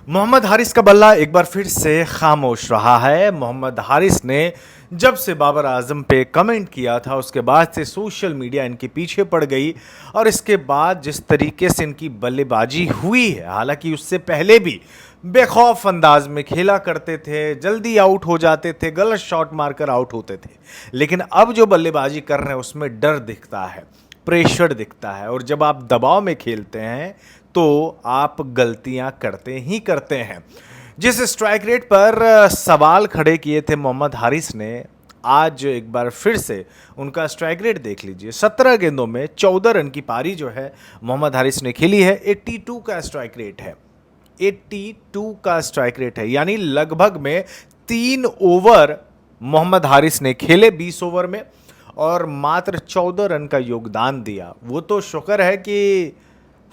मोहम्मद हारिस का बल्ला एक बार फिर से खामोश रहा है। मोहम्मद हारिस ने जब से बाबर आजम पे कमेंट किया था उसके बाद से सोशल मीडिया इनके पीछे पड़ गई और इसके बाद जिस तरीके से इनकी बल्लेबाजी हुई है, हालांकि उससे पहले भी बेखौफ अंदाज में खेला करते थे, जल्दी आउट हो जाते थे, गलत शॉट मारकर आउट होते थे, लेकिन अब जो बल्लेबाजी कर रहे हैं उसमें डर दिखता है, प्रेशर दिखता है और जब आप दबाव में खेलते हैं तो आप गलतियां करते ही करते हैं। जिस स्ट्राइक रेट पर सवाल खड़े किए थे मोहम्मद हारिस ने, आज एक बार फिर से उनका स्ट्राइक रेट देख लीजिए। 17 गेंदों में 14 रन की पारी जो है मोहम्मद हारिस ने खेली है। 82 का स्ट्राइक रेट है, 82 का स्ट्राइक रेट है, यानी लगभग में 3 ओवर मोहम्मद हारिस ने खेले 20 ओवर में और मात्र 14 रन का योगदान दिया। वो तो शुक्र है कि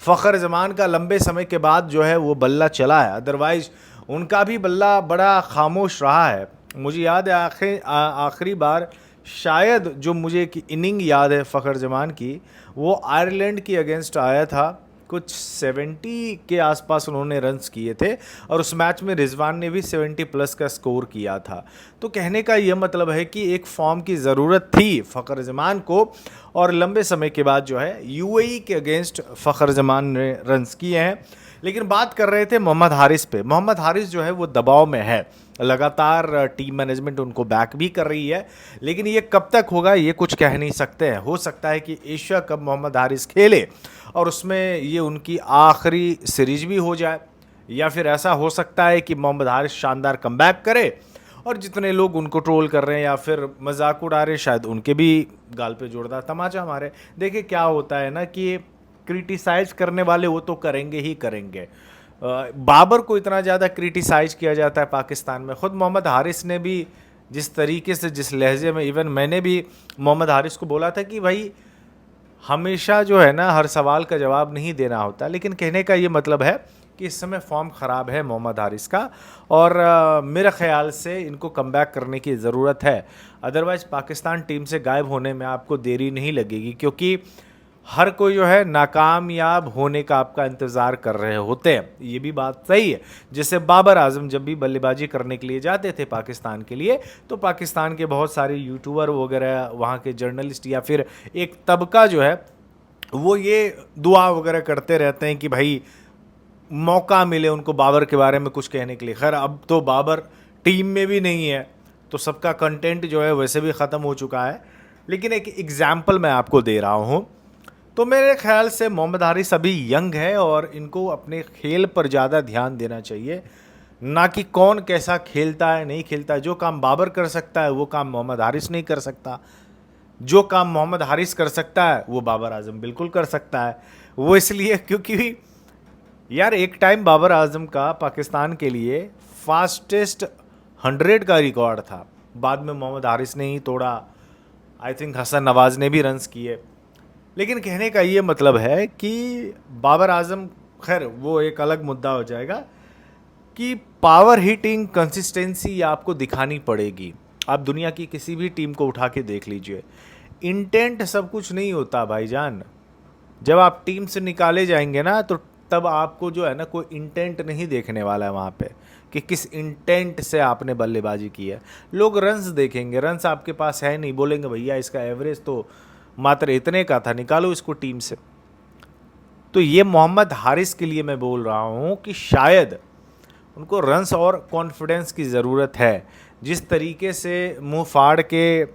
फ़खर जमान का लंबे समय के बाद जो है वो बल्ला चला है, अदरवाइज उनका भी बल्ला बड़ा खामोश रहा है। मुझे याद है आखिरी बार शायद जो मुझे की इनिंग याद है फ़खर जमान की, वो आयरलैंड की अगेंस्ट आया था। कुछ 70 के आसपास उन्होंने रन्स किए थे और उस मैच में रिजवान ने भी 70 प्लस का स्कोर किया था। तो कहने का यह मतलब है कि एक फॉर्म की ज़रूरत थी फ़खर जमान को और लंबे समय के बाद जो है यूएई के अगेंस्ट फ़खर जमान ने रन्स किए हैं। लेकिन बात कर रहे थे मोहम्मद हारिस पे। मोहम्मद हारिस जो है वो दबाव में है, लगातार टीम मैनेजमेंट उनको बैक भी कर रही है, लेकिन ये कब तक होगा ये कुछ कह नहीं सकते हैं। हो सकता है कि एशिया कप मोहम्मद हारिस खेले और उसमें ये उनकी आखिरी सीरीज भी हो जाए, या फिर ऐसा हो सकता है कि मोहम्मद हारिस शानदार कमबैक करे और जितने लोग उनको ट्रोल कर रहे हैं या फिर मजाक उड़ा रहे हैं शायद उनके भी गाल पे जोरदार तमाचा मारे। देखिए क्या होता है ना कि क्रिटिसाइज करने वाले वो तो करेंगे ही करेंगे। बाबर को इतना ज़्यादा क्रिटिसाइज किया जाता है पाकिस्तान में। ख़ुद मोहम्मद हारिस ने भी जिस तरीके से, जिस लहजे में, इवन मैंने भी मोहम्मद हारिस को बोला था कि भाई हमेशा जो है ना हर सवाल का जवाब नहीं देना होता, लेकिन कहने का ये मतलब है कि इस समय फॉर्म ख़राब है मोहम्मद हारिस का और मेरे ख़्याल से इनको कमबैक करने की ज़रूरत है। अदरवाइज़ पाकिस्तान टीम से गायब होने में आपको देरी नहीं लगेगी, क्योंकि हर कोई जो है नाकामयाब होने का आपका इंतज़ार कर रहे होते हैं। ये भी बात सही है। जैसे बाबर आजम जब भी बल्लेबाजी करने के लिए जाते थे पाकिस्तान के लिए, तो पाकिस्तान के बहुत सारे यूट्यूबर वगैरह, वहाँ के जर्नलिस्ट या फिर एक तबका जो है वो ये दुआ वगैरह करते रहते हैं कि भाई मौका मिले उनको बाबर के बारे में कुछ कहने के लिए। खैर अब तो बाबर टीम में भी नहीं है तो सबका कंटेंट जो है वैसे भी ख़त्म हो चुका है, लेकिन एक एग्ज़ाम्पल मैं आपको दे रहा हूँ। तो मेरे ख्याल से मोहम्मद हारिस अभी यंग है और इनको अपने खेल पर ज़्यादा ध्यान देना चाहिए, ना कि कौन कैसा खेलता है नहीं खेलता है। जो काम बाबर कर सकता है वो काम मोहम्मद हारिस नहीं कर सकता, जो काम मोहम्मद हारिस कर सकता है वो बाबर आजम बिल्कुल कर सकता है। वो इसलिए क्योंकि यार एक टाइम बाबर आजम का पाकिस्तान के लिए फास्टेस्ट 100 का रिकॉर्ड था, बाद में मोहम्मद हारिस ने ही तोड़ा। आई थिंक हसन नवाज़ ने भी रन्स किए। लेकिन कहने का ये मतलब है कि बाबर आजम, खैर वो एक अलग मुद्दा हो जाएगा कि पावर हिटिंग कंसिस्टेंसी आपको दिखानी पड़ेगी। आप दुनिया की किसी भी टीम को उठा के देख लीजिए, इंटेंट सब कुछ नहीं होता भाईजान। जब आप टीम से निकाले जाएंगे ना तो तब आपको जो है ना कोई इंटेंट नहीं देखने वाला है वहाँ पे कि किस इंटेंट से आपने बल्लेबाजी की है। लोग रन्स देखेंगे, रन्स आपके पास है नहीं, बोलेंगे भैया इसका एवरेज तो मात्र इतने का था, निकालो इसको टीम से। तो ये मोहम्मद हारिस के लिए मैं बोल रहा हूँ कि शायद उनको रन्स और कॉन्फिडेंस की ज़रूरत है। जिस तरीके से मुंह फाड़ के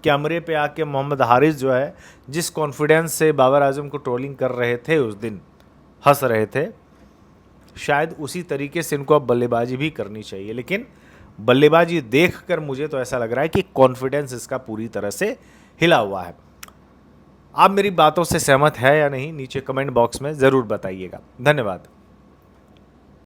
कैमरे पे आके मोहम्मद हारिस जो है जिस कॉन्फिडेंस से बाबर आजम को ट्रोलिंग कर रहे थे, उस दिन हंस रहे थे, शायद उसी तरीके से इनको अब बल्लेबाजी भी करनी चाहिए। लेकिन बल्लेबाजी देखकर मुझे तो ऐसा लग रहा है कि कॉन्फिडेंस इसका पूरी तरह से हिला हुआ है। आप मेरी बातों से सहमत है या नहीं, नीचे कमेंट बॉक्स में ज़रूर बताइएगा। धन्यवाद।